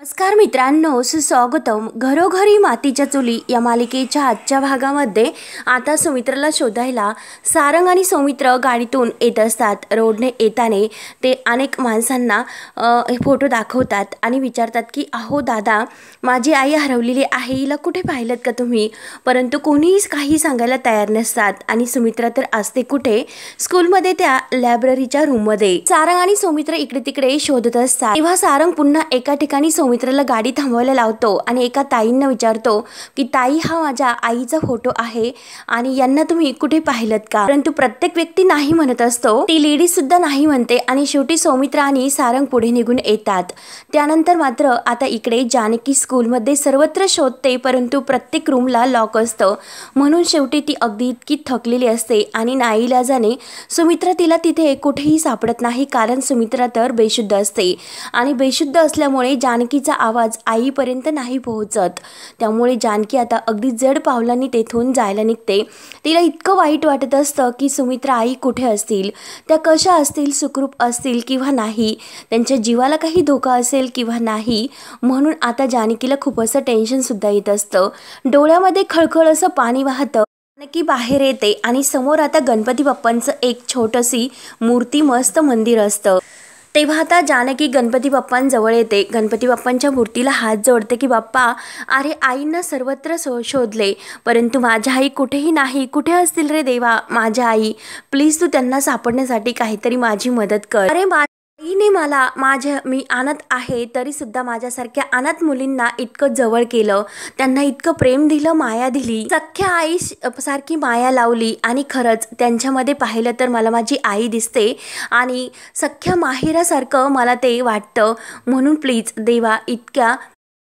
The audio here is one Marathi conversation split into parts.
नमस्कार मित्रांनो, सुस्वागतम. घरोघरी मातीच्या चुली या मालिकेच्या आजच्या भागामध्ये आता सुमित्राला शोधायला सारंग आणि सौमित्र गाडीतून येत असतात. रोडने येताने ते अनेक माणसांना फोटो दाखवतात आणि विचारतात की अहो दादा, माझी आई हरवलेली आहे, हिला कुठे पाहिलं का तुम्ही? परंतु कोणीही काही सांगायला तयार नसतात आणि सुमित्रा तर असते कुठे? स्कूलमध्ये, त्या लायब्ररीच्या रूममध्ये. सारंग आणि सौमित्र इकडे तिकडे शोधत असतात. तेव्हा सारंग पुन्हा एका ठिकाणी सौमित्राला गाडी थांबवायला लावतो आणि एका ताईंना विचारतो की ताई, हा माझ्या आईचा फोटो आहे आणि यांना तुम्ही कुठे पाहिलत का? परंतु प्रत्येक व्यक्ती नाही म्हणत असतो, ती लेडीज सुद्धा नाही म्हणते आणि शेवटी सौमित्र आणि सारंग पुढे निघून येतात. त्यानंतर मात्र आता इकडे जानकी स्कूलमध्ये सर्वत्र शोधते, परंतु प्रत्येक रूमला लॉक असतं. म्हणून शेवटी ती अगदी इतकी थकलेली असते आणि नाईलाजाने सुमित्रा तिला तिथे कुठेही सापडत नाही, कारण सुमित्रा तर बेशुद्ध असते आणि बेशुद्ध असल्यामुळे जानकीचा आवाज आईपर्यंत नाही पोहोचत. त्यामुळे जानकी आता अगदी जड पावलांनी तेथून जायला निघते. तिला इतकं वाईट वाटत असतं की सुमित्रा आई कुठे असतील, त्या कशा असतील, सुखरूप असतील किंवा नाही, त्यांच्या जीवाला काही धोका असेल किंवा नाही. म्हणून आता जानकीला खूप असं टेन्शन सुद्धा येत असतं. डोळ्यामध्ये खळखळ असं पाणी वाहतं. जानकी बाहेर येते आणि समोर आता गणपती बाप्पांचं एक छोटंशी मूर्ती, मस्त मंदिर असतं. तेव्हा आता जानकी गणपती बाप्पांजवळ येते. गणपती बाप्पांच्या मूर्तीला हात जोडते की बाप्पा, अरे आईंना सर्वत्र शोधले, परंतु माझ्या आई कुठेही नाही. कुठे असतील रे देवा माझ्या आई? प्लीज तू त्यांना सापडण्यासाठी काहीतरी माझी मदत कर. अरे आईने मला मी अनाथ आहे तरी सुद्धा माझ्यासारख्या अनाथ मुलींना इतकं जवळ केलं, त्यांना इतकं प्रेम दिलं, माया दिली, सख्या आई सारखी माया लावली. आणि खरंच त्यांच्यामध्ये पाहिलं तर मला माझी आई दिसते आणि सख्या माहेरासारखं मला ते वाटतं. म्हणून प्लीज देवा, इतक्या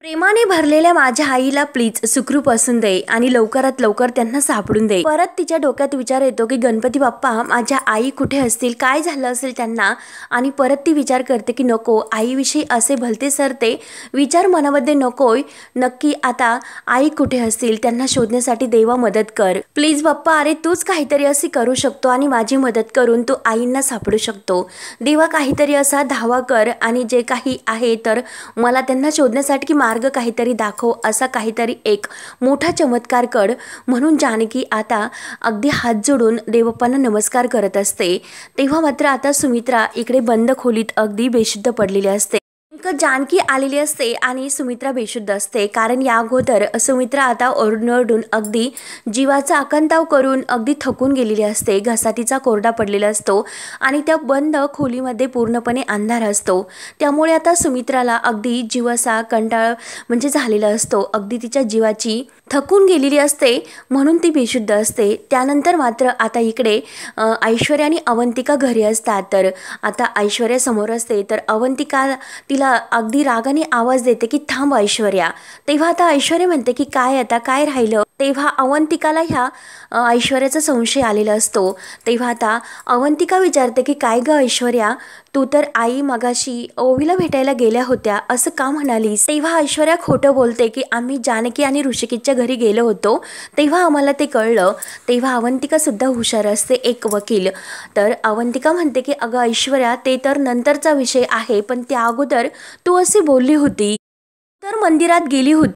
प्रेमाने भरलेल्या माझ्या आईला प्लीज सुखरूप असून दे आणि लवकरात लवकर त्यांना सापडून दे. परत तिच्या डोक्यात विचार येतो की गणपती बाप्पा, माझ्या आई कुठे असतील, काय झालं असेल त्यांना? आणि परत ती विचार करते की नको, आईविषयी असे भलते सरते विचार मनामध्ये नकोय. नक्की आता आई कुठे असतील, त्यांना शोधण्यासाठी देवा मदत कर प्लीज बाप्पा. अरे तूच काहीतरी अशी करू शकतो आणि माझी मदत करून तू आईंना सापडू शकतो. देवा, काहीतरी असा धावा कर आणि जे काही आहे तर मला त्यांना शोधण्यासाठी मार्ग काहीतरी दाखव, असा काहीतरी एक मोठा चमत्कार कर. म्हणून जानकी आता अगदी हात जोडून देवबाप्पांना नमस्कार करत असते. तेव्हा मात्र आता सुमित्रा इकडे बंद खोलीत अगदी बेशुद्ध पडलेली असते. जानकी आलेली असते आणि सुमित्रा बेशुद्ध असते, कारण या अगोदर सुमित्रा आता ओरडून अगदी जीवाचा आकांताव करून अगदी थकून गेलेली असते. घसा तिचा कोरडा पडलेला असतो आणि त्या बंद खोलीमध्ये पूर्णपणे अंधार असतो. त्यामुळे आता सुमित्राला अगदी जीवाचा कंटाळ म्हणजे झालेला असतो. अगदी तिच्या जीवाची थकून गेलेली असते, म्हणून ती बेशुद्ध असते. त्यानंतर मात्र आता इकडे ऐश्वर्या आणि अवंतिका घरी असतात. तर आता ऐश्वर्या समोर असते तर अवंतिका तिला अगदी रागाने आवाज देते की थांब ऐश्वर्या. तेव्हा आता ऐश्वर्या म्हणते की काय, आता काय राहिलं? तेव्हा अवंतिकाला ह्या ऐश्वर्याचा संशय आलेला असतो. तेव्हा आता अवंतिका विचारते की काय ग ऐश्वर्या, तू तर आई मगाशी ओवीला भेटायला गेल्या होत्या, असं का म्हणालीस? तेव्हा ऐश्वर्या खोटं बोलते की आम्ही जानकी आणि ऋषिकेशच्या घरी गेलो होतो, तेव्हा आम्हाला ते कळलं. तेव्हा अवंतिका सुद्धा हुशार असते, एक वकील. तर अवंतिका म्हणते की अगं ऐश्वर्या, ते तर नंतरचा विषय आहे, पण त्या अगोदर तू अशी बोलली होती, तर मंदिरात गेली होती,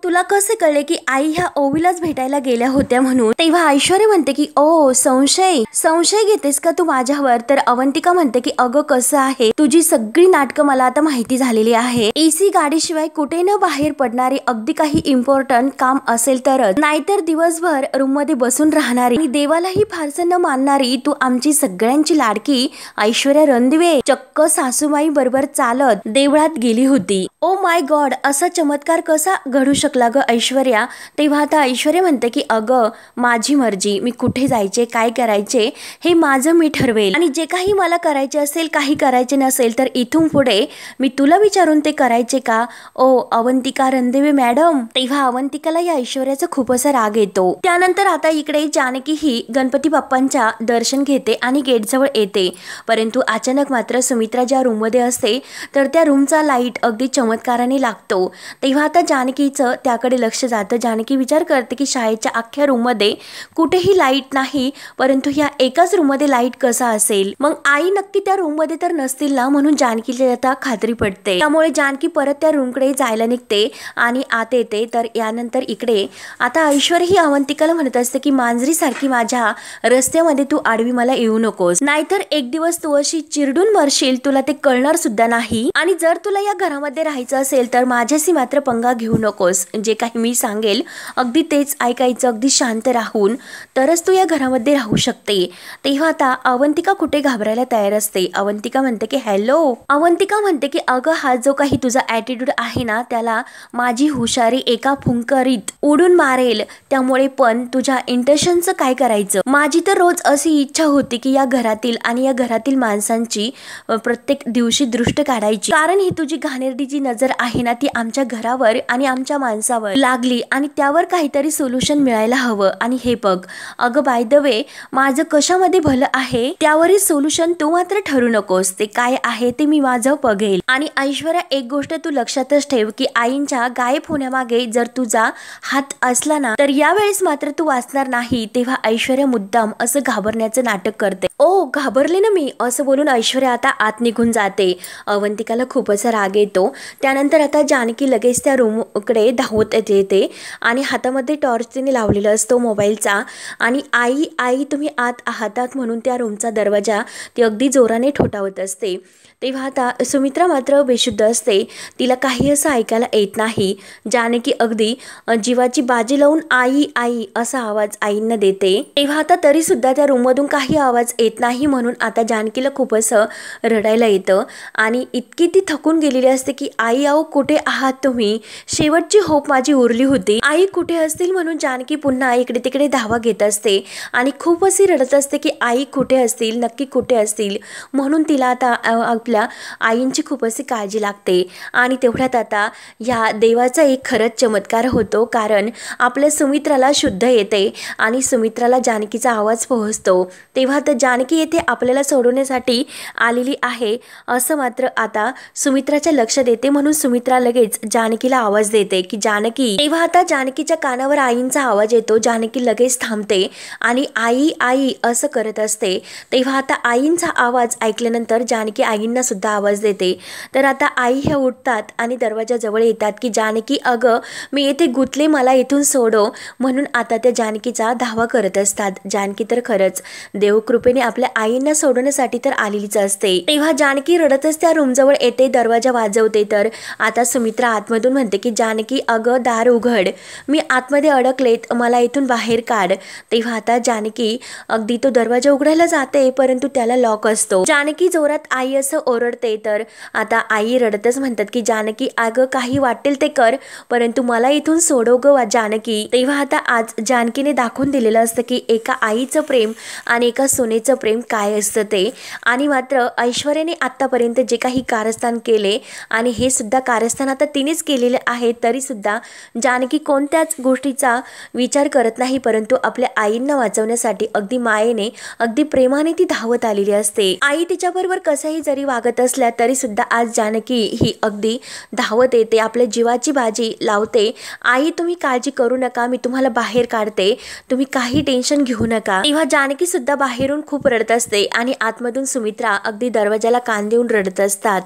तुला कसे कळले की आई ह्या ओवीलाच भेटायला गेल्या होत्या म्हणून? तेव्हा ऐश्वर्या म्हणते की ओ, संशय घेतेस का तू माझ्यावर? तर अवंतिका म्हणते की अगं कसं आहे, तुझी सगळी नाटकं मला आता माहिती झालेली आहे. एसी गाडीशिवाय कुठे न बाहेर पडणारी, अगदी काही इम्पॉर्टंट काम असेल तरच, नाहीतर दिवसभर रूम मध्ये बसून राहणारी आणि देवालाही फारसं न मानणारी तू आमची सगळ्यांची लाडकी ऐश्वर्या रणदिवे चक्क सासूबाई बरोबर चालत देवळात गेली होती. ओ माय गॉड, असा चमत्कार कसा घडू शकला ग ऐश्वर्या? तेव्हा आता ऐश्वर्या म्हणते की अगं माझी मर्जी, मी कुठे जायचे, काय करायचे हे माझं मी ठरवेल आणि जे काही मला करायचे असेल, काही करायचे नसेल तर इथून पुढे मी तुला विचारून ते करायचे का? ओ अवंतिका रणदिवे मॅडम. तेव्हा अवंतिकाला या ऐश्वर्याचा खूप असा राग येतो. त्यानंतर आता इकडे जानकी ही गणपती बाप्पांच्या दर्शन घेते आणि गेटजवळ येते, परंतु अचानक मात्र सुमित्रा ज्या रूममध्ये असते तर त्या रूमचा लाईट अगदी चमत्काराने लागतो तेव्हा आता जानकीचं त्याकडे लक्ष जातं. जानकी विचार करते की शाळेच्या अख्ख्या रूममध्ये कुठेही लाईट नाही, परंतु ह्या एकाच रूममध्ये लाईट कसा असेल, मग आई नक्की त्या रूममध्ये तर नसतील ना, म्हणून जानकीला आता खात्री पडते. त्यामुळे जानकी परत त्या रूमकडे जायला निघते आणि आत येते. तर यानंतर इकडे आता ऐश्वर्या ही अवंतिकाला म्हणत असते की मांजरी सारखी माझ्या रस्त्यामध्ये तू आडवी मला येऊ नकोस, नाहीतर एक दिवस तू अशी चिरडून मरशील, तुला ते कळणार सुद्धा नाही. आणि जर तुला या घरामध्ये राहायचं असेल तर माझ्याशी मात्र पंगा घेऊ नकोस. जे काही मी सांगेल अगदी तेच ऐकायचं, अगदी शांत राहून, तरच तू या घरामध्ये राहू शकते. तेव्हा आता अवंतिका कुठे घाबरायला तयार असते. अवंतिका म्हणते की हॅलो. अवंतिका म्हणते की अगं हा जो काही तुझा ॲटिट्यूड आहे ना, त्याला माझी हुशारी एका फुंकरीत उडून मारेल. त्यामुळे पण तुझ्या इंटेन्शनचं काय करायचं. माझी तर रोज अशी इच्छा होती की या घरातील आणि या घरातील माणसांची प्रत्येक दिवशी दृष्ट काढायची, कारण ही तुझी घाणेरडी जी नजर आहे ना, ती आमच्या घरावर आणि आमच्या माणसावर लागली आणि त्यावर काहीतरी सोल्युशन मिळायला हवं. आणि हे बघ अगं, बाय द वे माझं कशामध्ये भलं आहे त्यावरील सोल्युशन तू मात्र ठरू नकोस. ते काय आहे ते मी माझं बघेल. आणि ऐश्वर्या एक गोष्ट तू लक्षातच ठेव की आईंच्या गायब होण्यामागे जर तुझा हात असला ना, तर यावेळेस मात्र तू वाचणार नाही. तेव्हा ऐश्वर्या मुद्दाम असं घाबरण्याचं नाटक करते. ओ घाबरले ना मी, असं बोलून ऐश्वर्या आता आत निघून जाते. अवंतिकाला खूप असा राग येतो. त्यानंतर आता जानकी लगेच त्या रूमकडे धावत येते आणि हातामध्ये टॉर्च तिने लावलेला असतो मोबाईलचा. आणि आई आई तुम्ही आत आहात म्हणून त्या रूमचा दरवाजा ती अगदी जोराने ठोठावत असते. तेव्हा आता सुमित्रा मात्र बेशुद्ध असते. तिला काही असं ऐकायला येत नाही. जानकी अगदी जीवाची बाजी लावून आई आई असा आवाज आईंना देते. तेव्हा आता तरी सुद्धा त्या रूममधून काही आवाज येत नाही, म्हणून आता जानकीला खूप असं रडायला येतं. आणि इतकी ती थकून गेलेली असते की आई आहो कुठे आहात तुम्ही, शेवटची होप माझी उरली होती, आई कुठे असतील, म्हणून जानकी पुन्हा इकडे तिकडे धावा घेत असते आणि खूप अशी रडत असते की आई कुठे असतील, नक्की कुठे असतील. म्हणून तिला आता आपल्या आईंची खूप अशी काळजी लागते. आणि तेवढ्यात आता ह्या देवाचा एक खरंच चमत्कार होतो, कारण आपल्या सुमित्राला शुद्ध येते आणि सुमित्राला जानकीचा आवाज पोहोचतो. तेव्हा तर जानकी येथे आपल्याला सोडवण्यासाठी आलेली आहे असं मात्र आता सुमित्राच्या लक्षात येते. म्हणून सुमित्रा लगेच जानकीला आवाज देते की जानकी. तेव्हा आता जानकीच्या कानावर आईंचा आवाज येतो. जानकी लगेच थांबते आणि आई आई असं करत असते. तेव्हा आता आईंचा आवाज ऐकल्यानंतर जानकी आईंना सुद्धा आवाज देते. तर आता आई ह्या उठतात आणि दरवाजाजवळ येतात की जानकी अगं मी येथे गुतले, मला इथून सोडव. म्हणून आता त्या जानकीचा धावा करत असतात. जानकी तर खरंच देवकृपेने आपल्या आईंना सोडवण्यासाठी तर आलेलीच असते. तेव्हा जानकी रडतच त्या रूमजवळ येते, दरवाजा वाजवते. तर आता सुमित्रा आतमधून म्हणते की जानकी अगं दार उघड, मी आतमध्ये अडकलेत, मला इथून बाहेर काढ. तेव्हा आता जानकी अगदी तो दरवाजा उघडायला जाते, परंतु त्याला लॉक असतो. जानकी जोरात आई असं ओरडते. तर आता आई रडतच म्हणतात की जानकी अगं काही वाटेल ते कर, परंतु मला इथून सोडव ग जानकी. तेव्हा आता आज जानकीने दाखवून दिलेलं असतं की एका आईचं प्रेम आणि एका सोनेचं प्रेम काय असतं ते. आणि मात्र ऐश्वर्याने आतापर्यंत जे काही कारस्थान केले आणि हे सुद्धा कारस्थान आता तिनेच केलेले आहे, तरी सुद्धा जानकी कोणत्याच गोष्टीचा विचार करत नाही, परंतु आपल्या आईंना वाचवण्यासाठी अगदी मायेने अगदी प्रेमाने ती धावत आलेली असते. आई तिच्याबरोबर कसंही जरी वागत असल्या तरी सुद्धा आज जानकी ही अगदी धावत येते, आपल्या जीवाची बाजी लावते. आई तुम्ही काळजी करू नका, मी तुम्हाला बाहेर काढते, तुम्ही काही टेन्शन घेऊ नका. तेव्हा जानकी सुद्धा बाहेरून खूप रडत असते आणि आतमधून सुमित्रा अगदी दरवाजाला कान देऊन रडत असतात.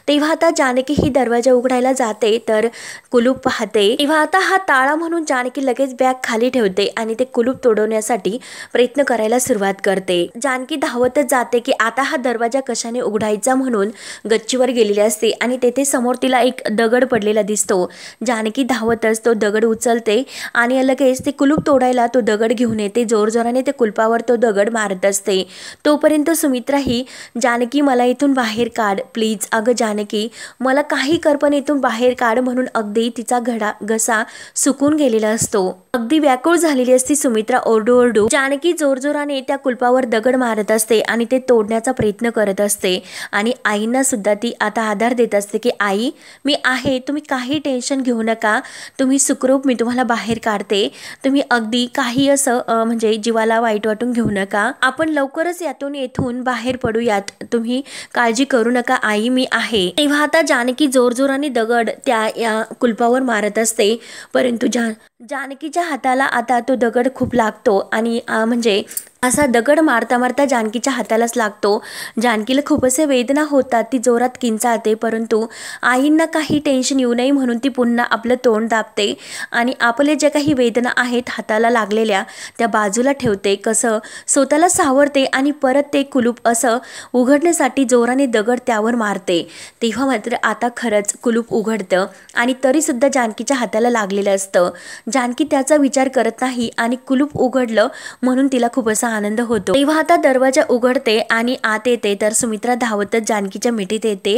तेव्हा आता जानकी ही दरवाजा उघडायला जाते तर कुलूप पाहते. तेव्हा आता हा ताळा म्हणून जानकी लगेच बॅग खाली ठेवते आणि ते कुलूप तोडवण्यासाठी प्रयत्न करायला सुरुवात करते. जानकी धावतच जाते की आता हा दरवाजा कशाने उघडायचा म्हणून गच्चीवर गेलेली असते आणि तेथे समोर तिला एक दगड पडलेला दिसतो. जानकी धावतच तो दगड उचलते आणि लगेच ते कुलूप तोडायला तो दगड घेऊन येते. जोरजोराने ते कुलपावर तो दगड मारत असते. तोपर्यंत सुमित्रा ही जानकी मला इथून बाहेर काढ प्लीज, अगं जानकी मला काही कर पण इथून बाहेर काढ, म्हणून अगदी तिचा घसा सुकून गेलेला असतो. अगदी व्याकुळ झालेली असती सुमित्रा ओरडू ओरडू. जानकी जोरजोराने त्या कुलपावर दगड मारत असते आणि ते तोडण्याचा प्रयत्न करत असते. आणि आईंना सुद्धा ती आता आधार देत असते की आई मी आहे, तुम्ही काही टेन्शन घेऊ नका, तुम्ही सुखरूप मी तुम्हाला बाहेर काढते, तुम्ही अगदी काही असं म्हणजे जीवाला वाईट वाटून घेऊ नका, आपण लवकरच येथून बाहेर पडूयात, तुम्ही काळजी करू नका आई मी आहे. तेव्हा आता जानकी जोरजोराने दगड त्या या कुलपावर मारत असते, परंतु जानकीच्या हाताला आता तो दगड खूप लागतो आणि म्हणजे असा दगड मारता मारता जानकीच्या हातालाच लागतो. जानकीला खूप असे वेदना होतात, ती जोरात किंचाळते, परंतु आईंना काही टेन्शन येऊ नये म्हणून ती पुन्हा आपलं तोंड दाबते आणि आपले जे काही वेदना आहेत हाताला लागलेल्या त्या बाजूला ठेवते. कसं स्वतःला सावरते आणि परत ते कुलूप असं उघडण्यासाठी जोराने दगड त्यावर मारते. तेव्हा मात्र आता खरंच कुलूप उघडतं आणि तरीसुद्धा जानकीच्या हाताला लागलेलं असतं. जानकी त्याचा विचार करत नाही आणि कुलूप उघडलं म्हणून तिला खूप असा आनंद होतो. तेव्हा आता दरवाजा उघडते आणि आत येते तर सुमित्रा धावतच जानकीच्या मिठीत येते.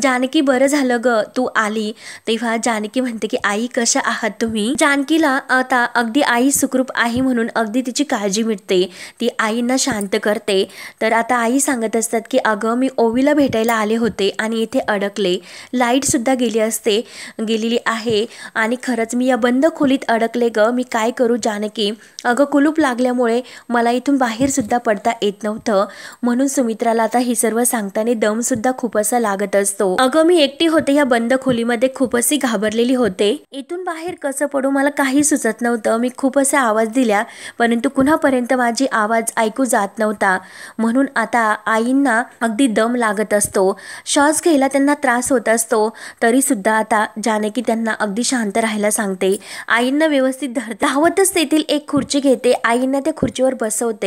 जानकी, बरं झालं ग तू आली. तेव्हा जानकी म्हणते की आई कशा आहात तुम्ही. जानकीला आता अगदी आई सुखरूप आहे म्हणून अगदी तिची काळजी मिटते. ती आईंना शांत करते. तर आता आई सांगत असतात की अगं मी ओवीला भेटायला आले होते आणि इथे अडकले. लाईट सुद्धा गेलेली आहे आणि खरंच मी या बंद खोलीत अडकले ग. मी काय करू जानकी. अगं कुलूप लागल्यामुळे मला इथून बाहेर सुद्धा पडता येत नव्हतं. म्हणून सुमित्राला आता ही सर्व सांगताना दम सुद्धा खूप असा लागत असतो. अगं मी एकटी होते या बंद खोलीमध्ये, खूप अशी घाबरलेली होते. इथून बाहेर कसं पडू मला काही सुचत नव्हतं. मी खूप असे आवाज दिल्या परंतु कुणापर्यंत माझी आवाज ऐकू जात नव्हता. म्हणून आता आईंना अगदी दम लागत असतो, श्वास घ्यायला त्यांना त्रास होत असतो. तरी सुद्धा आता जानकी त्यांना अगदी शांत राहायला सांगते. आईंना व्यवस्थित धावतच तेथील एक खुर्ची घेते, आईंना त्या खुर्चीवर बसवते.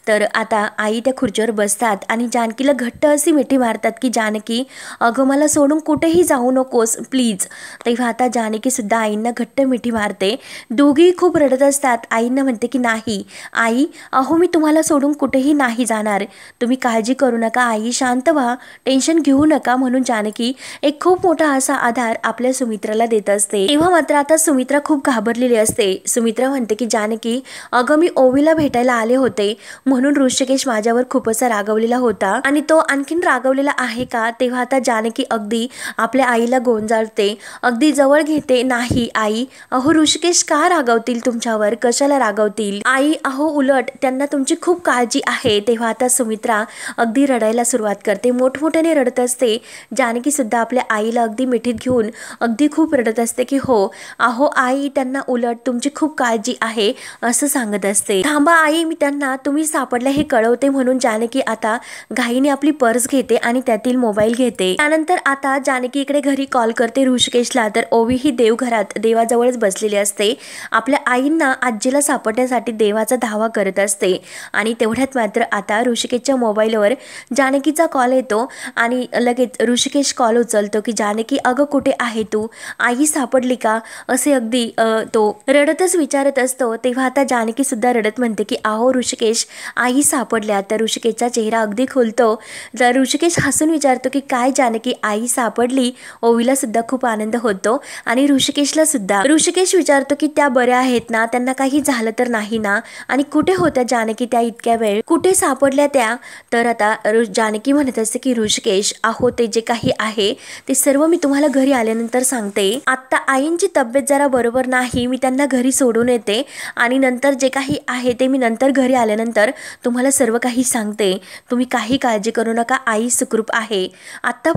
तर आता आई त्या खुर्चीवर बसतात आणि जानकीला घट्ट अशी मिठी मारतात की जानकी अगं मला सोडून कुठेही जाऊ नकोस प्लीज. तेव्हा आता जानकी सुद्धा आईंना घट्ट मिठी मारते. दोघी खूप रडत असतात. आईंना म्हणते की नाही आई, अहो मी तुम्हाला सोडून कुठेही नाही जाणार, तुम्ही काळजी करू नका आई, शांत व्हा, टेन्शन घेऊ नका. म्हणून जानकी एक खूप मोठा असा आधार आपल्या सुमित्राला देत असते. तेव्हा मात्र आता सुमित्रा खूप घाबरलेली असते. सुमित्रा म्हणते की जानकी अगं मी ओवीला भेटायला आले होते म्हणून ऋषिकेश माझ्यावर खूप असा रागवलेला होता आणि तो आणखीन रागवलेला आहे का. तेव्हा आता जानकी अगदी आपल्या आईला गोंजाळते, अगदी जवळ घेते. नाही आई, अहो ऋषिकेश का रागवतील तुमच्यावर, कशाला रागवतील आई, अहो उलट त्यांना तुमची खूप काळजी आहे. तेव्हा आता सुमित्रा अगदी रडायला सुरुवात करते, मोठमोठ्याने रडत असते. जानकी सुद्धा आपल्या आईला अगदी मिठीत घेऊन अगदी खूप रडत असते की हो अहो आई, त्यांना उलट तुमची खूप काळजी आहे असं सांगत असते. थांबा आई, मी त्यांना तुम्ही सापडले हे कळवते. म्हणून जानकी आता घाईने आपली पर्स घेते आणि त्यातील मोबाईल घेते. त्यानंतर आता जानकी इकडे घरी कॉल करते ऋषिकेशला. तर ओवी ही देवघरात देवाजवळच बसलेली असते. आपल्या आईंना आजीला सापडण्यासाठी देवाचा धावा करत असते आणि तेवढ्यात मात्र आता ऋषिकेशच्या मोबाईलवर जानकीचा कॉल येतो आणि लगेच ऋषिकेश कॉल उचलतो की जानकी अगं कुठे आहे तू, आई सापडली का, असे अगदी तो रडतच विचारत असतो. तेव्हा आता जानकी सुद्धा रडत म्हणते की अहो ऋषिकेश, आई सापडल्या. तर ऋषिकेशचा चेहरा अगदी खुलतो. तर ऋषिकेश हसून विचारतो की काय जानकी, आई सापडली. ओवीला सुद्धा खूप आनंद होतो आणि ऋषिकेशला सुद्धा. ऋषिकेश विचारतो की त्या बऱ्या आहेत ना, त्यांना काही झालं तर नाही ना, आणि कुठे होत्या जानकी त्या इतक्या वेळ, कुठे सापडल्या त्या. तर आता जानकी म्हणत असते की ऋषिकेश अहो ते जे काही आहे ते सर्व मी तुम्हाला घरी आल्यानंतर सांगते. आता आईंची तब्येत जरा बरोबर नाही, मी त्यांना घरी सोडून येते आणि नंतर जे काही आहे ते मी नंतर घरी आल्यानंतर तुम्हाला सर्व काही सांगते. तुम्ही काही काळजी करू नका, आई सुखरूप आहे. आता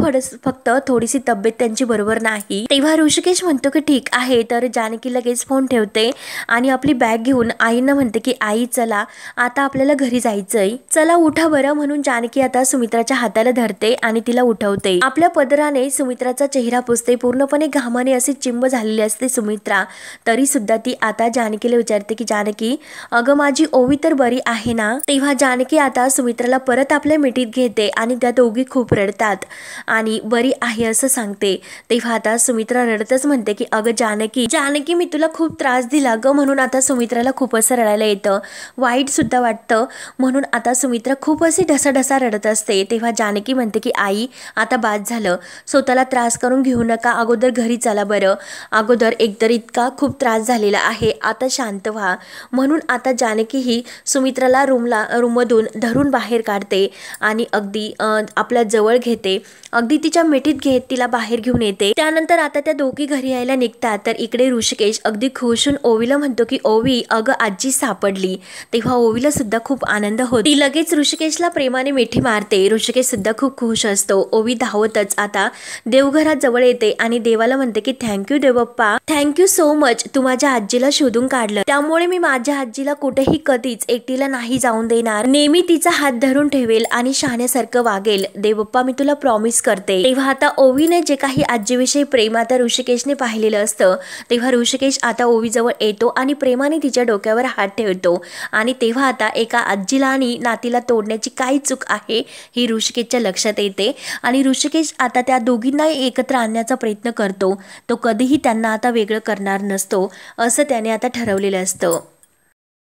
फक्त थोडीशी तब्येत त्यांची बरोबर नाही. तेव्हा ऋषिकेश म्हणतो की ठीक आहे. तर जानकी लगेच फोन ठेवते आणि आपली बॅग घेऊन आईंना म्हणते की आई चला आता आपल्याला घरी जायचंय, चला उठा बरं. म्हणून जानकी आता सुमित्राच्या हाताला धरते आणि तिला उठवते. आपल्या पदराने सुमित्राचा चेहरा पुसते. पूर्णपणे घामाने अशी चिंब झालेली असते सुमित्रा. तरी सुद्धा ती आता जानकीला विचारते की जानकी अगं माझी ओवी तर बरी आहे ना. तेव्हा जानकी आता सुमित्राला परत आपल्या मिठीत घेते आणि त्या दोघी खूप रडतात आणि बरी आहे असं सांगते. तेव्हा आता सुमित्रा रडतच म्हणते की अगं जानकी मी तुला खूप त्रास दिला ग. म्हणून आता सुमित्राला खूप असं रडायला येतं, वाईट सुद्धा वाटतं. म्हणून आता सुमित्रा खूप अशी ढसाढसा रडत असते. तेव्हा जानकी म्हणते की आई आता बाद झालं, स्वतःला त्रास करून घेऊ नका, अगोदर घरी चला बरं. अगोदर एकतर इतका खूप त्रास त्रास झालेला आहे, आता शांत व्हा. म्हणून आता जानकी ही सुमित्राला रूममधून धरून बाहेर काढते आणि अगदी आपल्या जवळ घेते, अगदी तिच्या मिठीत घेत तिला बाहेर घेऊन येते. त्यानंतर आता त्या दोघी घरी यायला निघतात. तर इकडे ऋषिकेश अगदी खुश होऊन ओवीला म्हणतो की ओवी अगं आजी सापडली. तेव्हा ओवीला सुद्धा खूप आनंद होतो. ती लगेच ऋषिकेशला प्रेमाने मिठी मारते. ऋषिकेश सुद्धा खूप खुश असतो. ओवी धावतच आता देवघरात जवळ येते आणि देवाला म्हणते की थँक्यू देवप्पा, थँक्यू सो मच, तू माझ्या आजीला शोधून काढलं. त्यामुळे मी माझ्या आजीला कुठेही कधीच एकटीला नाही जाऊन देणार. नेहमी तिचा हात धरून ठेवेल आणि शहाण्यासारखं वागेल. देवप्पा मी तुला प्रॉमिस करते. तेव्हा आता ओवीने जे काही आजीविषयी प्रेम आता ऋषिकेशने पाहिलेलं असतं, तेव्हा ऋषिकेश आता ओवीजवळ येतो आणि प्रेमाने तिच्या डोक्यावर हात ठेवतो. आणि तेव्हा आता एका आजीला आणि नातीला तोडण्याची काय चूक आहे ही ऋषिकेशच्या लक्षात येते आणि ऋषिकेश आता त्या दोघींना एकत्र आणण्याचा प्रयत्न करतो. तो कधीही त्यांना आता वेगळं करणार नसतो असं त्याने आता ठरवलेलं असतं.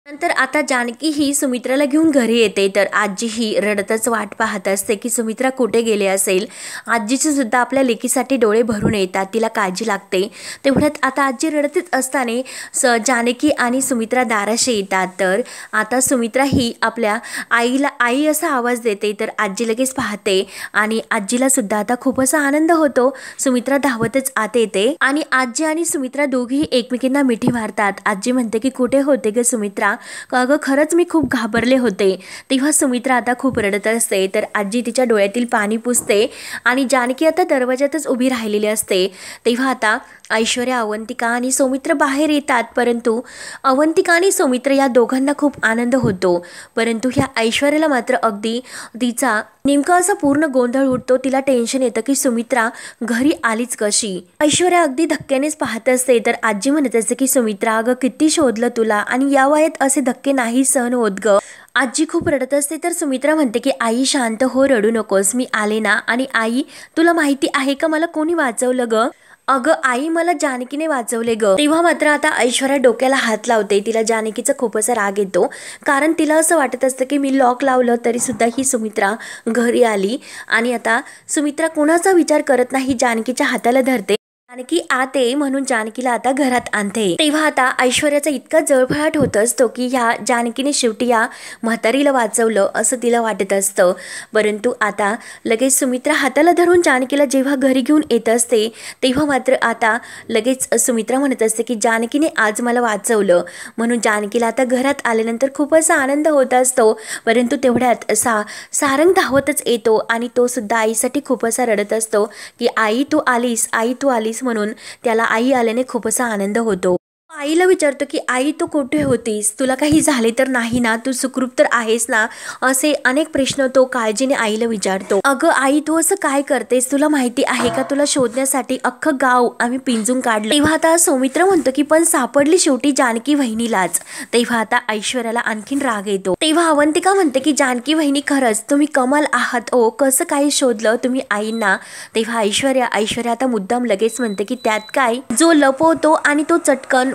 नंतर आता जानकी ही सुमित्राला घेऊन घरी येते. तर आजी ही रडतच वाट पाहत असते की सुमित्रा कुठे गेले असेल. आजीचे सुद्धा आपल्या लेकीसाठी डोळे भरून येतात, तिला काळजी लागते. तेवढ्यात आता आजी रडतच असताना जानकी आणि सुमित्रा दाराशी येतात. तर आता सुमित्रा ही आपल्या आईला आई असा आवाज देते. तर आजी लगेच पाहते आणि आजीला सुद्धा आता खूप असा आनंद होतो. सुमित्रा धावतच आत येते आणि आजी आणि सुमित्रा दोघीही एकमेकींना मिठी मारतात. आजी म्हणते की कुठे होते ग सुमित्रा, अगं खरंच मी खूप घाबरले होते. तेव्हा सुमित्रा आता खूप रडत असते. तर आजी तिच्या डोळ्यातील पाणी पुसते आणि जानकी आता दरवाजातच उभी राहिलेली असते. तेव्हा आता ऐश्वर्या, अवंतिका आणि सौमित्र बाहेर येतात. परंतु अवंतिका आणि सौमित्र या दोघांना खूप आनंद होतो. परंतु ह्या ऐश्वर्याला मात्र अगदी तिचा नेमका असा पूर्ण गोंधळ उडतो. तिला टेन्शन येतं की सुमित्रा घरी आलीच कशी. ऐश्वर्या अगदी धक्क्यानेच पाहत असते. तर आजी म्हणत असते की सुमित्रा अगं किती शोधलं तुला आणि या वयात असे धक्के नाही सहन होत ग. आजी खूप रडत असते. तर सुमित्रा म्हणते की आई शांत हो, रडू नकोस, मी आले ना. आणि आई तुला माहिती आहे का मला कोणी वाचवलं ग. अगं आई मला जानकीने वाचवले ग. तेव्हा मात्र आता ऐश्वर्या डोक्याला हात लावते. तिला जानकीचा खूप असा राग येतो, कारण तिला असं वाटत असतं की मी लॉक लावलं तरी सुद्धा ही सुमित्रा घरी आली. आणि आता सुमित्रा कोणाचा विचार करत नाही, जानकीच्या हाताला धरते. जानकी आत ये म्हणून जानकीला आता घरात आणते. तेव्हा आता ऐश्वर्याचा इतका जळफळाट होत असतो की ह्या जानकीने शेवटी या म्हातारीला वाचवलं असं तिला वाटत असतं. परंतु आता लगेच सुमित्रा हाताला धरून जानकीला जेव्हा घरी घेऊन येत असते तेव्हा मात्र आता लगेच सुमित्रा म्हणत असते की जानकीने आज मला वाचवलं. म्हणून जानकीला आता घरात आल्यानंतर खूप असा आनंद होत असतो. परंतु तेवढ्यात सारंग धावतच येतो आणि तो सुद्धा आईसाठी खूप असा रडत असतो की आई तू आलीस, आई तू आलीस. म्हणून त्याला आई आल्याने खूप असा आनंद होतो. आईला विचारतो की आई तू कुठे होतीस, तुला काही झाले तर नाही ना, तू सुखरूप तर आहेस ना, असे अनेक प्रश्न तो काळजीने आईला विचारतो. अगं आई तू असं काय करतेस, तुला माहिती आहे का तुला शोधण्यासाठी अख्खं गाव आम्ही पिंजून काढलं. तेव्हा आता सौमित्र म्हणतो की पण सापडली शेवटी जानकी वहिनीलाच. तेव्हा आता ऐश्वर्याला आणखीन राग येतो. तेव्हा अवंतिका म्हणते की जानकी वहिनी खरंच तुम्ही कमाल आहात ओ, कसं काही शोधलं तुम्ही आईंना. तेव्हा ऐश्वर्या आता मुद्दाम लगेच म्हणते की त्यात काय, जो लपवतो आणि तो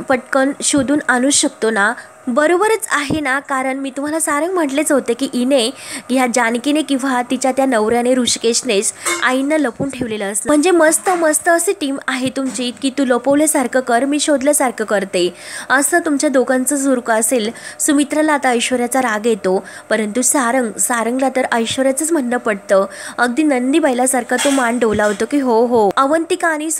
पटकन शोधून आणू शकतो ना, बरोबरच आहे ना. कारण मी तुम्हाला सारंग म्हटलेच होते की ह्या जानकीने किंवा तिच्या त्या नवऱ्याने ऋषिकेशनेच आईंना लपून ठेवलेलं असतं. म्हणजे मस्त अशी टीम आहे तुमची की तू लपवल्यासारखं कर, मी शोधल्यासारखं करते, असं तुमच्या दोघांचं सुरू असेल. सुमित्राला आता ऐश्वर्याचा राग येतो. परंतु सारंगला तर ऐश्वर्याचंच म्हणणं पडतं. अगदी नंदी बैलासारखा तो मान डोलावतो की हो. अवंतिका आणि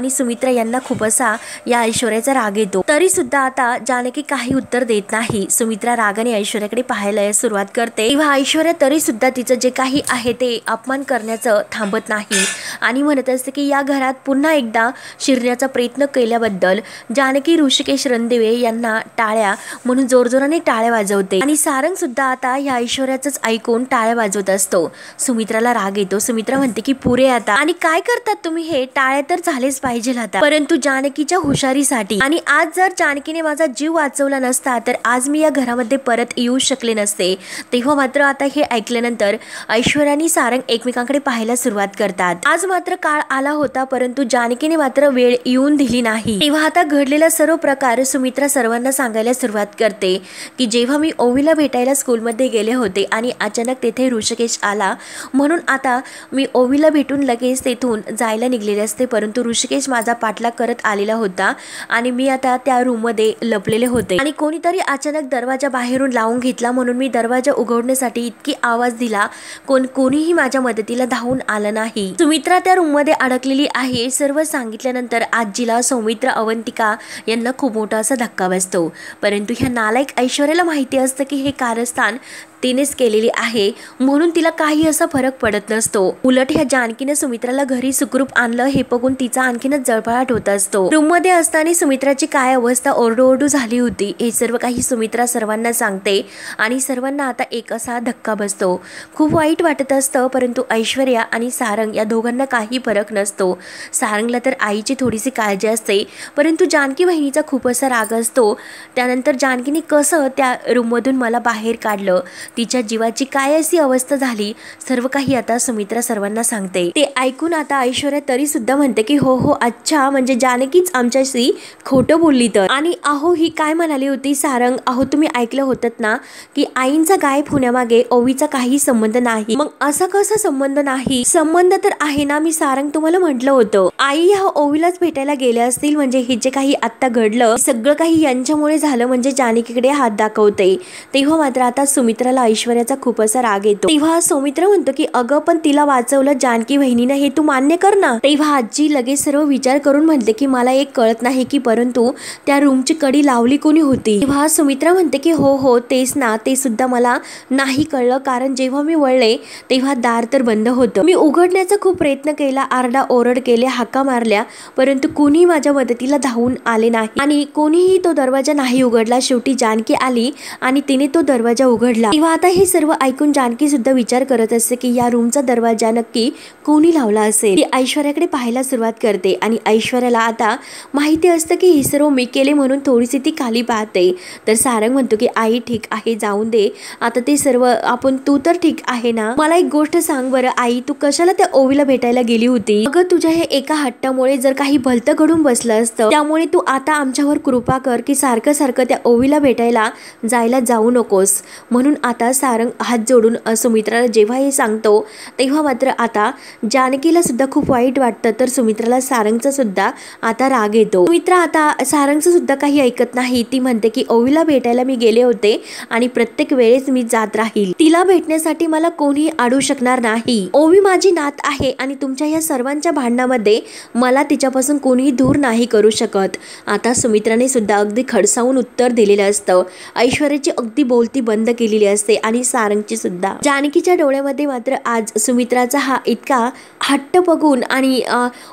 सुमित्रा यांना खूप असा या ऐश्वर्याचा राग येतो. तरी सुद्धा आता जानकी काही उत्तर देत नाही. सुमित्रा रागाने ऐश्वर्याकडे पाहायला सुरुवात करते. तेव्हा ऐश्वर्या तरी सुद्धा तिचं जे काही आहे ते अपमान करण्याचं थांबत नाही आणि म्हणत असते की या घरात पुन्हा एकदा शिरण्याचा प्रयत्न केल्याबद्दल जानकी ऋषिकेश रणदिवे यांना टाळ्या म्हणून जोरजोराने टाळ्या वाजवते. आणि सारंग सुद्धा आता या ऐश्वर्याच ऐकून टाळ्या वाजवत असतो. सुमित्राला राग येतो. सुमित्रा म्हणते की पुरे आता, आणि काय करतात तुम्ही, हे टाळ्या तर झालेच पाहिजे आता, परंतु जानकीच्या हुशारीसाठी. आणि आज जर जानकीने माझा जीव वाचवला नसता असता तर आज मी या घरामध्ये परत येऊ शकले नसते. तेव्हा मात्र आता हे ऐकल्यानंतर ऐश्वर्या आणि सारंग एकमेकांकडे पाहायला सुरुवात करतात. आज मात्र काळ आला होता, परंतु जानकीने मात्र वेळ येऊन दिली नाही. तेव्हा आता घडलेला सर्व प्रकार सुमित्रा सर्वांना सांगायला सुरुवात करते की जेव्हा मी ओवीला भेटायला स्कूलमध्ये गेले होते आणि अचानक तेथे ऋषिकेश आला, म्हणून आता मी ओवीला भेटून लगेच तेथून जायला निघलेले असते, परंतु ऋषिकेश माझा पाठलाग करत आलेला होता आणि मी आता त्या रूममध्ये लपलेले होते आणि कोणीतरी अचानक दरवाजा बाहेरून लावून घेतला, म्हणून मी दरवाजा उघडण्यासाठी इतकी आवाज दिला, कोणीही माझ्या मदतीला धावून आलं नाही. सुमित्रा त्या रूममध्ये अडकलेली आहे. सर्व सांगितल्यानंतर आजीला, सौमित्र, अवंतिका यांना खूप मोठा असा धक्का बसतो, परंतु ह्या नालायक ऐश्वर्याला माहिती असतं की हे कारस्थान तिनेच केलेली आहे, म्हणून तिला काही असा फरक पडत नसतो. उलट ह्या जानकीने सुमित्राला घरी सुखरूप आणलं हे बघून तिचा आणखीनच जळफळाट होत असतो. रूममध्ये असताना सुमित्राची काय अवस्था ओरडू झाली होती हे सर्व काही सुमित्रा सर्वांना सांगते आणि सर्वांना आता एक असा धक्का बसतो. खूप वाईट वाटत असतं, परंतु ऐश्वर्या आणि सारंग या दोघांना काही फरक नसतो. सारंगला तर आईची थोडीशी काळजी असते, परंतु जानकी बहिणीचा खूप असा राग असतो. त्यानंतर जानकीने कसं त्या रूममधून मला बाहेर काढलं, तिच्या जीवाची काय अशी अवस्था झाली, सर्व काही आता सुमित्रा सर्वांना सांगते. ते ऐकून आता ऐश्वर्या तरी सुद्धा म्हणते की हो अच्छा, म्हणजे जानकीच आमच्याशी खोटं बोलली तर. आणि अहो ही काय म्हणाली होती सारंग, अहो तुम्ही ऐकलं होतं ना की आईंचा गायब होण्यामागे ओवीचा काही संबंध नाही. मग असा कसा संबंध नाही? संबंध तर आहे ना, मी सारंग तुम्हाला म्हटलं होतं. आई ह्या ओवीलाच भेटायला गेल्या असतील, म्हणजे हे जे काही आता घडलं सगळं काही यांच्यामुळे झालं, म्हणजे जानकीकडे हात दाखवते. तेव्हा मात्र आता सुमित्राला ऐश्वर्याचा खूप असा राग येतो. तेव्हा सौमित्र म्हणतो की अगं पण तिला वाचवलं जानकी बहिणीनं, हे तू मान्य कर ना. तेव्हा आजी लगेच सर्व विचार करून म्हणते की मला एक कळत नाही की परंतु त्या रूमची कडी लावली कोणी होती. तेव्हा सुमित्रा म्हणते की हो तेच ना, ते सुद्धा मला नाही कळलं, कारण जेव्हा मी वळले तेव्हा दार तर बंद होतं. मी उघडण्याचा खूप प्रयत्न केला, आरडा ओरड केले, हाका मारल्या, परंतु कोणी माझ्या मदतीला धावून आले नाही आणि कोणीही तो दरवाजा नाही उघडला. शेवटी जानकी आली आणि तिने तो दरवाजा उघडला. तेव्हा आता हे सर्व ऐकून जानकी सुद्धा विचार करत असते की या रूमचा दरवाजा नक्की कोणी लावला असेल. ती ऐश्वर्याकडे पाहायला सुरुवात करते आणि ऐश्वर्याला आता माहिती असतं की हे सर्व मी केले, म्हणून थोडीशी ती खाली पाहते. तर सारंग म्हणतो की आई ठीक आहे, जाऊन दे आता ते सर्व, आपण तू तर ठीक आहे ना. मला एक गोष्ट सांग बरं आई, तू कशाला त्या ओवीला भेटायला गेली होती? अगं तुझ्या हे एका हट्टामुळे जर काही भलतं घडून बसलं असतं, त्यामुळे तू आता आमच्यावर कृपा कर की सारखं सारखं त्या ओवीला भेटायला जायला जाऊ नकोस. म्हणून आता सारंग हात जोडून सुमित्राला जेव्हा हे सांगतो तेव्हा मात्र आता जानकीला सुद्धा खूप वाईट वाटतं. तर सुमित्राला सारंगचा सुद्धा आता राग येतो. सुमित्रा आता सारंगचं सुद्धा काही ऐकत नाही. ती म्हणते की ओवीला भेटायला मी गेले होते आणि प्रत्येक वेळेस मी जात राहील. तिला भेटण्यासाठी मला कोणी अडू शकणार नाही. ओवी माझी नात आहे आणि तुमच्या या सर्वांच्या भांडणामध्ये मला तिच्यापासून कोणीही दूर नाही करू शकत. आता सुमित्राने सुद्धा अगदी खडसावून उत्तर दिलेलं असतं. ऐश्वर्याची अगदी बोलती बंद केलेली असते आणि सारंगची सुद्धा. जानकीच्या डोळ्यामध्ये मात्र आज सुमित्राचा हा इतका हट्ट बघून आणि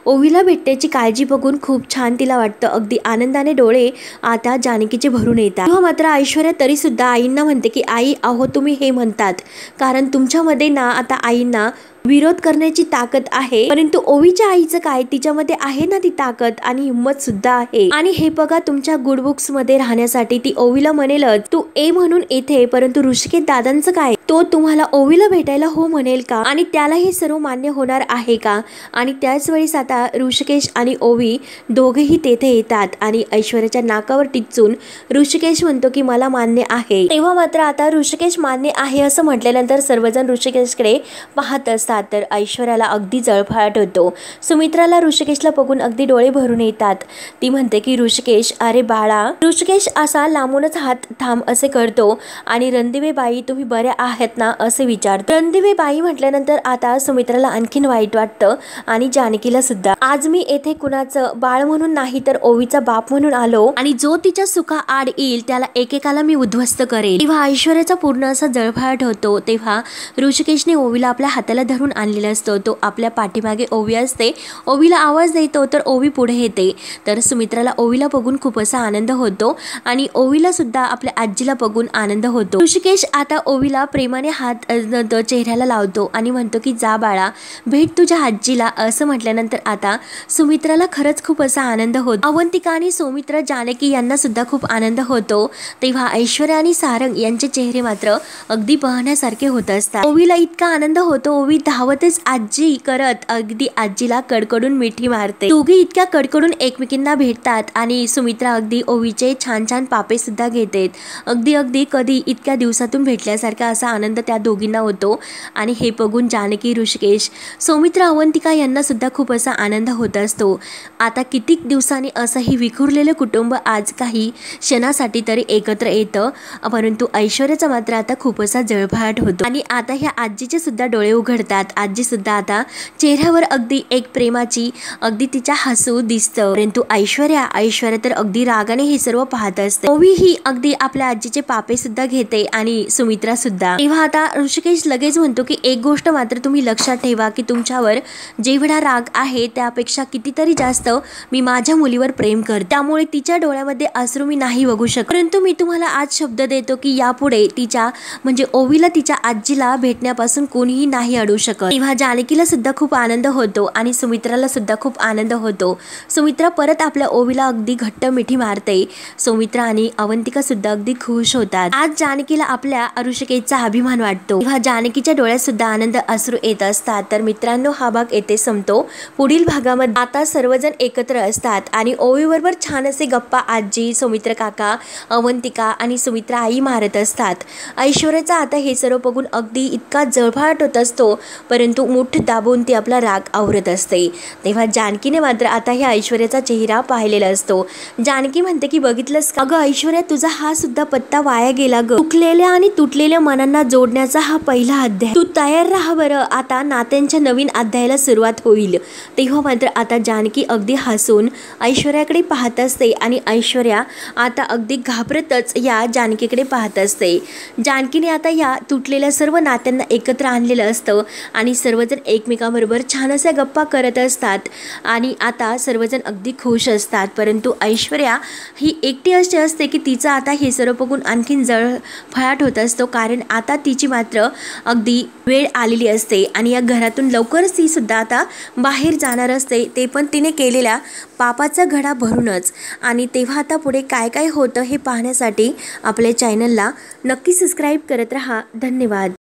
ओवीला भेटण्याची काळजी बघून खूप छान तिला वाटतं. अगदी आनंदाने डोळे आता जानकीचे भरून येतात. तेव्हा मात्र ऐश्वर्या तरी सुद्धा आईंना म्हणते की आई अहो तुम्ही हे म्हणतात कारण तुमच्यामध्ये ना आता आईंना विरोध करण्याची ताकद आहे, परंतु ओवीच्या आईचं काय, तिच्यामध्ये आहे ना ती ताकद आणि हिंमत सुद्धा आहे. आणि हे बघा तुमच्या गुड बुक्स मध्ये राहण्यासाठी ती ओवीला म्हणेलच तू ए म्हणून येथे, परंतु ऋषिकेश दादांचं काय, तो तुम्हाला ओवीला भेटायला हो म्हणेल का आणि त्याला हे सर्व मान्य होणार आहे का? आणि त्याच वेळेस आता ऋषिकेश आणि ओवी दोघेही तेथे येतात आणि ऐश्वर्याच्या नाकावर टिचून ऋषिकेश म्हणतो की मला मान्य आहे. तेव्हा मात्र आता ऋषिकेश मान्य आहे असं म्हटल्यानंतर सर्वजण ऋषिकेशकडे पाहत असतात. तर ऐश्वर्याला अगदी जळफळाट होतो. सुमित्राला ऋषिकेशला बघून अगदी डोळे भरून येतात. ती म्हणते की ऋषिकेश अरे बाळा. ऋषिकेश असा लांबूनच हात थांब असे करतो आणि रणदिवे बाई तुम्ही बऱ्या आहात ना असे विचारतो. रणदिवे बाई म्हटल्यानंतर आता सुमित्राला आणखीन वाईट वाटतं आणि जानकीला सुद्धा. आज मी येथे कुणाचं बाळ म्हणून नाही तर ओवीचा बाप म्हणून आलो आणि जो तिच्या सुखा आड येईल त्याला एकेकाला मी उद्ध्वस्त करेल. तेव्हा ऐश्वर्याचा पूर्ण असा जळफळाट होतो. तेव्हा ऋषिकेशने ओवीला आपल्या हाताला धरून भरून आणलेला असतो तो आपल्या पाठीमागे ओवी असते, ओवीला आवाज देतो तर ओवी पुढे येते। तर सुमित्राला ओवीला बघून खूप असा आनंद होतो आणि ओवीला सुद्धा आपल्या आजीला बघून आनंद होतो। ऋषिकेश आता ओवीला प्रेमाने हात चेहऱ्याला लावतो आणि म्हणतो की जा बाळा, भेट तुझ्या आजीला, असं म्हटल्यानंतर आता सुमित्राला खरंच खूप असा आनंद होतो। अवंतिका आणि सौमित्र जानकी यांना सुद्धा खूप आनंद होतो। तेव्हा ऐश्वर्या आणि सारंग यांचे चेहरे मात्र अगदी पाहण्यासारखे होत असतात। ओवीला इतका आनंद होतो, ओवी धावतच आजी करत अगदी आजीला कडकडून मिठी मारते। दोघी इतक्या कडकडून एकमेकींना भेटतात आणि सुमित्रा अगदी ओवीचे छान छान पापे सुद्धा घेते। अगदी कधी इतक्या दिवसातून भेटल्यासारखा असा आनंद त्या दोघींना होतो आणि हे बघून जानकी, ऋषिकेश, सौमित्र, अवंतिका यांना सुद्धा खूप असा आनंद होत असतो। आता कितीक दिवसांनी असंही विखुरलेलं कुटुंब आज काही क्षणासाठी तरी एकत्र येतं, परंतु ऐश्वर्याचा मात्र आता खूप असा जळफाट होतो आणि आता ह्या आजीचे सुद्धा डोळे उघडतात। आजी सुद्धा आता चेहऱ्यावर अगदी एक प्रेमाची अगदी तिच्या हसू दिसतं, परंतु ऐश्वर्या तर अगदी रागाने हे सर्व पाहत असते। ओवी ही अगदी आपल्या आजीचे पापे सुद्धा घेते आणि सुमित्रा सुद्धा। तेव्हा आता ऋषिकेश लगेच म्हणतो की एक गोष्ट मात्र तुम्ही लक्षात ठेवा की तुमच्यावर जेवढा राग आहे त्यापेक्षा कितीतरी जास्त मी माझ्या मुलीवर प्रेम करते, त्यामुळे तिच्या डोळ्यामध्ये अश्रू मी नाही बघू शकत, परंतु मी तुम्हाला आज शब्द देतो की यापुढे तिच्या म्हणजे ओवीला तिच्या आजीला भेटण्यापासून कोणीही नाही अडवू शकत। तेव्हा जानकीला सुद्धा खूप आनंद होतो आणि सुमित्राला सुद्धा खूप आनंद होतो। सुमित्रा परत आपल्या ओवीला अगदी घट्ट मिठी मारते। सौमित्रा आणि अवंतिका सुद्धा अगदी खुश होतात। आज जानकीला आपल्या ऋषिकेशचा अभिमान वाटतो। तेव्हा जानकीच्या डोळ्यात सुद्धा आनंद अश्रू येत असतात। तर मित्रांनो, हा भाग येथे संपतो। पुढील भागामध्ये आता सर्वजण एकत्र असतात आणि ओवी बरोबर छान असे गप्पा आजी, सौमित्र काका, अवंतिका आणि सुमित्रा आई मारत असतात। ऐश्वर्याचा आता हे सर्व बघून अगदी इतका जळफाट होत असतो, परंतु मुठ दाबून ती आपला राग आवरत असते। तेव्हा जानकीने मात्र आता ह्या ऐश्वर्याचा चेहरा पाहिलेला असतो। जानकी म्हणते की बघितलंस का अगं ऐश्वर्या, तुझा हा सुद्धा पत्ता वाया गेला ग। चुकलेल्या आणि तुटलेल्या मनांना जोडण्याचा हा पहिला अध्याय, तू तयार राहा बरं, आता नात्यांच्या नवीन अध्यायाला सुरुवात होईल। तेव्हा मात्र आता जानकी अगदी हसून ऐश्वर्याकडे पाहत असते आणि ऐश्वर्या आता अगदी घाबरतच या जानकीकडे पाहत असते। जानकीने आता या तुटलेल्या सर्व नात्यांना एकत्र आणलेलं असतं आणि सर्वजण एकमेकांबरोबर छान अशा गप्पा करत असतात आणि आता सर्वजण अगदी खुश असतात, परंतु ऐश्वर्या ही एकटी अशी असते की तिचं आता हे सर्व बघून आणखीन जळफळाट होत असतो, कारण आता तिची मात्र अगदी वेळ आलेली असते आणि या घरातून लवकरच ती सुद्धा आता बाहेर जाणार असते, ते पण तिने केलेल्या पापाचा घडा भरूनच। आणि तेव्हा आता पुढे काय काय होतं हे पाहण्यासाठी आपल्या चॅनलला नक्की सबस्क्राईब करत राहा। धन्यवाद।